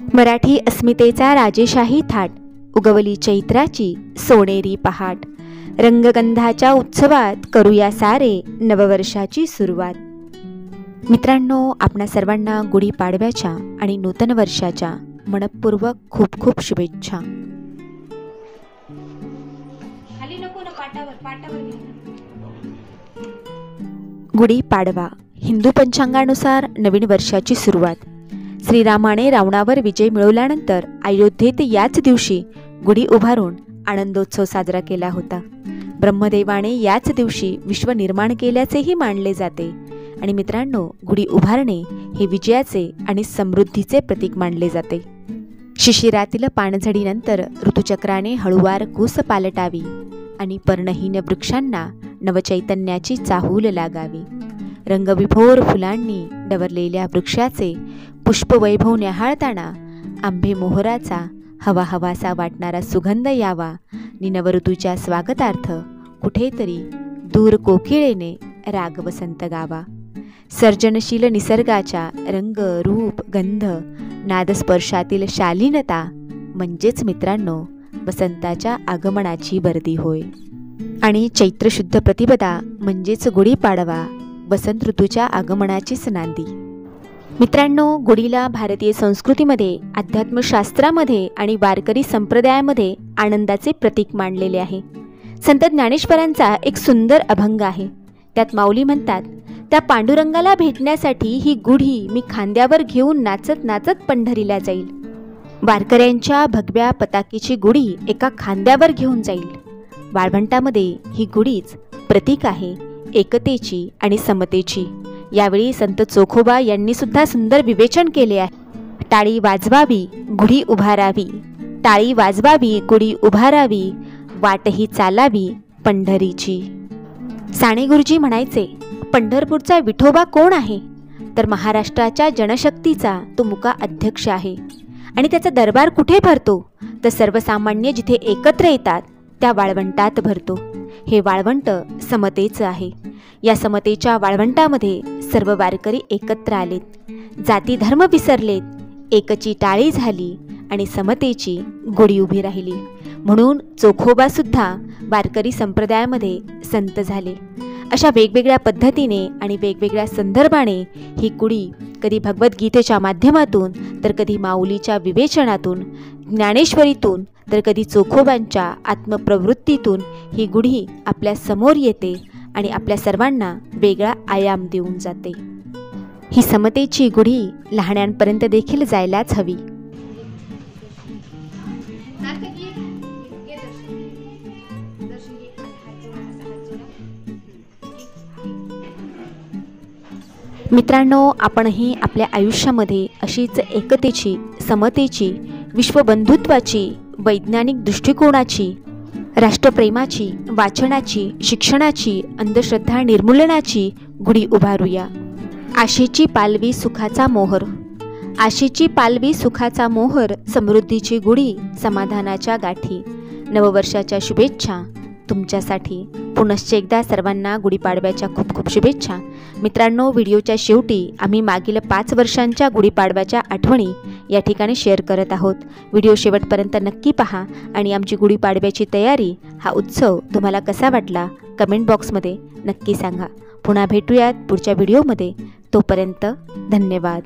मराठी अस्मितेचा राजेशाही थाट, उगवली चैत्राची सोनेरी पहाट. रंगगंधाच्या उत्सवात करूया सारे नववर्षाची सुरुवात. मित्रांनो, आपणा सर्वांना गुढीपाडव्याच्या आणि नूतन वर्षाच्या मनपूर्वक खूप खूप शुभेच्छा. गुढीपाडवा हिंदू पंचांगानुसार नवीन वर्षाची सुरुवात. श्रीरामाने रावणावर विजय मिळवल्यानंतर अयोध्येत याच दिवशी गुढी उभारून आनंदोत्सव साजरा केला होता. ब्रह्मदेवाने याच दिवशी विश्व निर्माण केल्याचेही मानले जाते. आणि मित्रांनो, गुढी उभारणे हे विजयाचे आणि समृद्धीचे प्रतीक मानले जाते. शिशिरातील पानझडीनंतर ऋतुचक्राने हळुवार कूस पालटावी आणि पर्णहीन वृक्षांना नवचैतन्याची चाहूल लागावी. रंगविभोर फुलांनी डवरलेल्या वृक्षाचे पुष्पवैभव न्याहाळताना आंबे मोहराचा हवा हवासा वाटणारा सुगंध यावा नि नवऋतूच्या स्वागतार्थ कुठेतरी दूर कोकिळेने राग वसंत गावा. सर्जनशील निसर्गाच्या रंग रूप गंध नादस्पर्शातील शालीनता म्हणजेच मित्रांनो वसंताच्या आगमनाची वर्दी होय. आणि चैत्रशुद्ध प्रतिपदा म्हणजेच गुढीपाडवा वसंत ऋतूच्या आगमनाचीच नांदी. मित्रांनो, गुढीला भारतीय संस्कृतीमध्ये, अध्यात्मशास्त्रामध्ये आणि वारकरी संप्रदायामध्ये आनंदाचे प्रतीक मानलेले आहे. संत ज्ञानेश्वरांचा एक सुंदर अभंग आहे. त्यात माऊली म्हणतात, त्या पांडुरंगाला भेटण्यासाठी ही गुढी मी खांद्यावर घेऊन नाचत नाचत पंढरीला जाईल. वारकऱ्यांच्या भगव्या पताकेची गुढी एका खांद्यावर घेऊन जाईल. वाळवंटामध्ये ही गुढीच प्रतीक आहे एकतेची आणि समतेची. यावेळी संत चोखोबा यांनी सुद्धा सुंदर विवेचन केले आहे. टाळी वाजवावी गुढी उभारावी, टाळी वाजवावी गुढी उभारावी, वाटही चालावी पंढरीची. साने गुरुजी म्हणायचे, पंढरपूरचा विठोबा कोण आहे? तर महाराष्ट्राच्या जनशक्तीचा तो मुका अध्यक्ष आहे. आणि त्याचा दरबार कुठे भरतो? तर सर्वसामान्य जिथे एकत्र येतात त्या वाळवंटात भरतो. हे वाळवंट समतेचं आहे. या समतेच्या वाळवंटामध्ये सर्व वारकरी एकत्र आलेत, जाती धर्म विसरलेत, एकची टाळी झाली आणि समतेची गुढी उभी राहिली. म्हणून चोखोबा सुद्धा वारकरी संप्रदायामध्ये संत झाले. अशा वेगवेगळ्या पद्धतीने आणि वेगवेगळ्या संदर्भाने ही गुढी कधी भगवद्गीतेच्या माध्यमातून, तर कधी माऊलीच्या विवेचनातून, ज्ञानेश्वरीतून, तर कधी चोखोबांच्या आत्मप्रवृत्तीतून ही गुढी आपल्या समोर येते आणि आपल्या सर्वांना वेगळा आयाम देऊन जाते. ही समतेची गुढी लहान्यांपर्यंत देखील जायलाच हवी. मित्रांनो, आपणही आपल्या आयुष्यामध्ये अशीच एकतेची, समतेची, विश्वबंधुत्वाची, वैज्ञानिक दृष्टिकोनाची, राष्ट्रप्रेमाची, वाचनाची, शिक्षणाची, अंधश्रद्धा निर्मूलनाची गुढी उभारूया. आशेची पालवी सुखाचा मोहर, आशेची पालवी सुखाचा मोहर, समृद्धीची गुढी, समाधानाच्या गाठी. नववर्षाच्या शुभेच्छा तुमच्यासाठी. पुनश्च एकदा सर्वांना गुढीपाडव्याच्या खूप खूप शुभेच्छा. मित्रांनो, व्हिडिओच्या शेवटी आम्ही मागील 5 वर्षांच्या गुढीपाडव्याच्या आठवणी या ठिकाणी शेअर करत आहोत. व्हिडिओ शेवटपर्यंत नक्की पहा आणि आमची गुढीपाडव्याची तयारी, हा उत्सव तुम्हाला कसा वाटला कमेंट बॉक्समध्ये नक्की सांगा. पुन्हा भेटूयात पुढच्या व्हिडिओमध्ये. तोपर्यंत धन्यवाद.